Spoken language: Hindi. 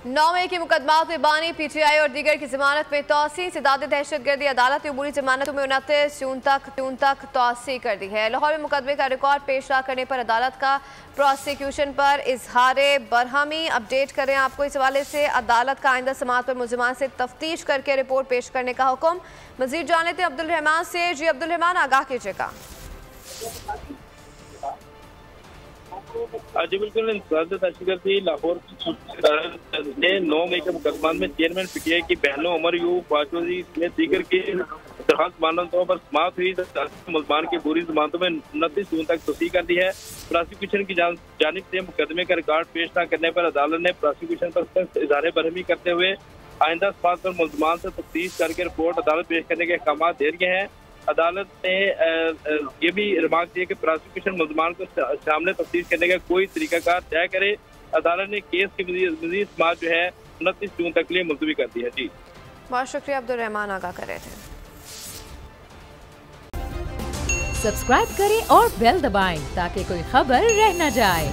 9 मई के मुकदमात में बानी PTI और दीगर की जमानत में तौसी। सिदात दहशतगर्दी अदालत ने अबूरी जमानतों में 29 जून तक तौसी कर दी है। लाहौर में मुकदमे का रिकॉर्ड पेश ना करने पर अदालत का प्रोसिक्यूशन पर इजहार बरहमी। अपडेट करें आपको इस हवाले से। अदालत का आइंदा समाअत पर मुलजमान से तफ्तीश करके रिपोर्ट पेश करने का हुक्म। मजीद जान लेते हैं अब्दुल रहमान से। जी अब्दुल रहमान, आगाह कीजिएगा। जी बिल्कुल, दहशतगर्दी लाहौर ने 9 मई के मुकदमा में चेयरमैन PTI की बहनों उमर यूब बाजोजी ने दीगर की दरखास्त मानतों पर समाप्त हुई मुलजमान की पूरी जमानतों में 29 जून तक तोसी कर दी है। प्रोसिक्यूशन की जानिब से मुकदमे का रिकॉर्ड पेश न करने पर अदालत ने प्रोसिक्यूशन पर सख्त इजहार बरहमी करते हुए आइंदा समाअत पर मुलजमान से तफ्तीश करके रिपोर्ट अदालत पेश करने के अहकाम दे दिए हैं। अदालत ने ये भी रिमार्क दिया कि प्रोसिक्यूशन मुलजमान को सामने तफ्तीश करने का कोई तरीकाकार तय करे। अदालत ने केस की मजीद समाअत जो है 29 जून तक के लिए मुलतवी कर दी है। जी बहुत शुक्रिया अब्दुल रहमान, आगाह कर रहे थे। सब्सक्राइब करें और बेल दबाएं ताकि कोई खबर रह न जाए।